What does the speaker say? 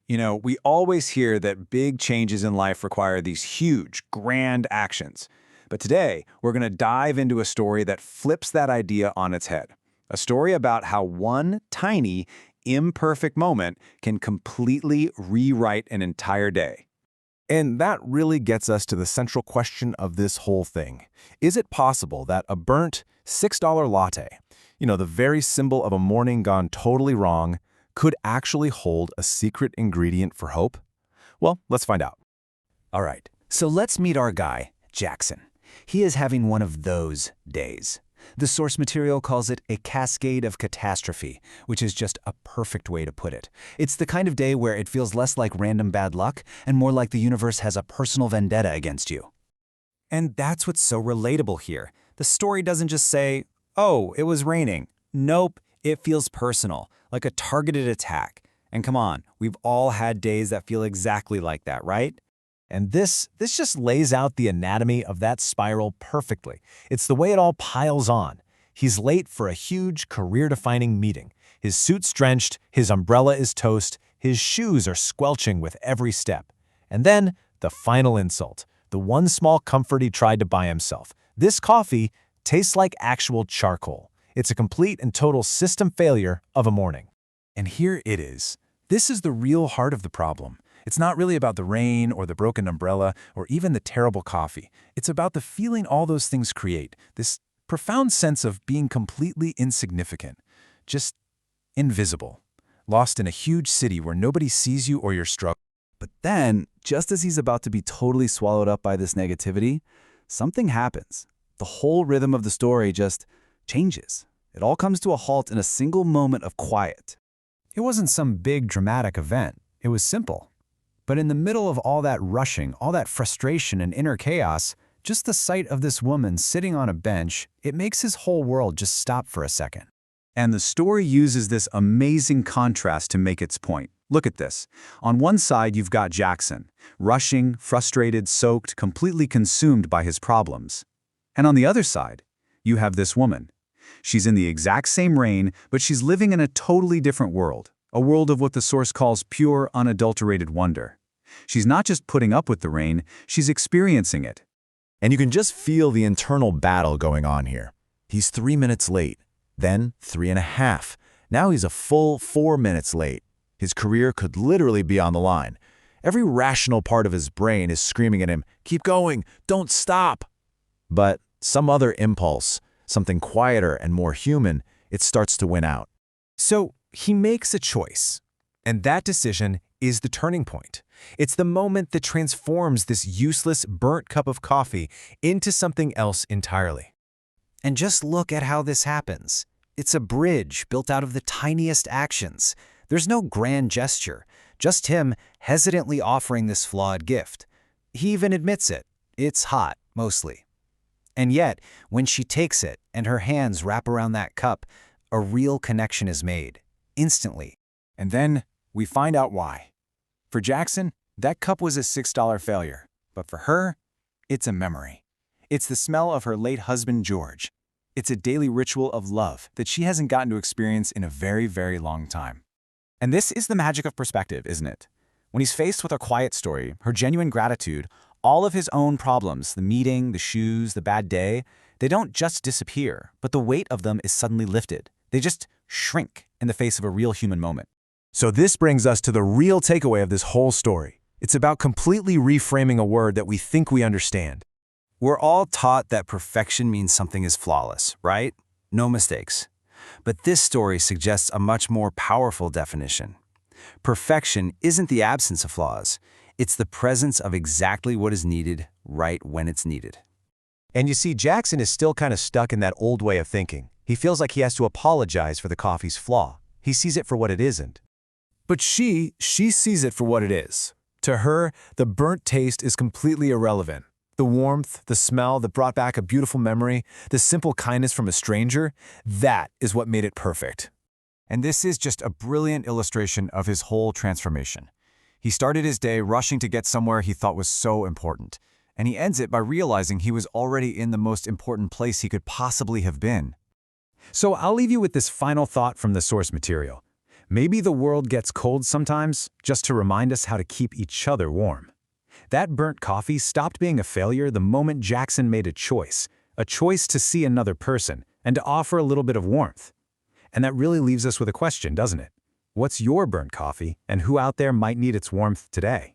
We always hear that big changes in life require these huge, grand actions. But today, we're going to dive into a story that flips that idea on its head. A story about how one tiny, imperfect moment can completely rewrite an entire day. And that really gets us to the central question of this whole thing. Is it possible that a burnt $6 latte, the very symbol of a morning gone totally wrong, could actually hold a secret ingredient for hope? Well, let's find out. All right, so let's meet our guy, Jackson. He is having one of those days. The source material calls it a cascade of catastrophe, which is just a perfect way to put it. It's the kind of day where it feels less like random bad luck and more like the universe has a personal vendetta against you. And that's what's so relatable here. The story doesn't just say, oh, it was raining. Nope, it feels personal, like a targeted attack. And come on, we've all had days that feel exactly like that, right? And this just lays out the anatomy of that spiral perfectly. It's the way it all piles on. He's late for a huge, career-defining meeting. His suit's drenched, his umbrella is toast, his shoes are squelching with every step. And then, the final insult, the one small comfort he tried to buy himself. This coffee tastes like actual charcoal. It's a complete and total system failure of a morning. And here it is. This is the real heart of the problem. It's not really about the rain or the broken umbrella or even the terrible coffee. It's about the feeling all those things create, this profound sense of being completely insignificant, just invisible, lost in a huge city where nobody sees you or your struggle. But then, just as he's about to be totally swallowed up by this negativity, something happens. The whole rhythm of the story just changes. It all comes to a halt in a single moment of quiet. It wasn't some big dramatic event. It was simple. But in the middle of all that rushing, all that frustration and inner chaos, just the sight of this woman sitting on a bench, it makes his whole world just stop for a second. And the story uses this amazing contrast to make its point. Look at this. On one side, you've got Jackson, rushing, frustrated, soaked, completely consumed by his problems. And on the other side, you have this woman. She's in the exact same rain, but she's living in a totally different world. A world of what the source calls pure, unadulterated wonder. She's not just putting up with the rain, she's experiencing it. And you can just feel the internal battle going on here. He's 3 minutes late, then 3.5. Now he's a full 4 minutes late. His career could literally be on the line. Every rational part of his brain is screaming at him, keep going, don't stop. But some other impulse, something quieter and more human, it starts to win out. So he makes a choice, and that decision is the turning point. It's the moment that transforms this useless, burnt cup of coffee into something else entirely. And just look at how this happens. It's a bridge built out of the tiniest actions. There's no grand gesture, just him hesitantly offering this flawed gift. He even admits it. It's hot, mostly. And yet, when she takes it and her hands wrap around that cup, a real connection is made. Instantly. And then we find out why. For Jackson, that cup was a $6 failure. But for her, it's a memory. It's the smell of her late husband, George. It's a daily ritual of love that she hasn't gotten to experience in a very, very long time. And this is the magic of perspective, isn't it? When he's faced with her quiet story, her genuine gratitude, all of his own problems, the meeting, the shoes, the bad day, they don't just disappear, but the weight of them is suddenly lifted. They just shrink in the face of a real human moment. So this brings us to the real takeaway of this whole story. It's about completely reframing a word that we think we understand. We're all taught that perfection means something is flawless, right? No mistakes. But this story suggests a much more powerful definition. Perfection isn't the absence of flaws. It's the presence of exactly what is needed right when it's needed. And you see, Jackson is still kind of stuck in that old way of thinking. He feels like he has to apologize for the coffee's flaw. He sees it for what it isn't. But she sees it for what it is. To her, the burnt taste is completely irrelevant. The warmth, the smell that brought back a beautiful memory, the simple kindness from a stranger, that is what made it perfect. And this is just a brilliant illustration of his whole transformation. He started his day rushing to get somewhere he thought was so important, and he ends it by realizing he was already in the most important place he could possibly have been. So I'll leave you with this final thought from the source material. Maybe the world gets cold sometimes just to remind us how to keep each other warm. That burnt coffee stopped being a failure the moment Jackson made a choice to see another person and to offer a little bit of warmth. And that really leaves us with a question, doesn't it? What's your burnt coffee, and who out there might need its warmth today?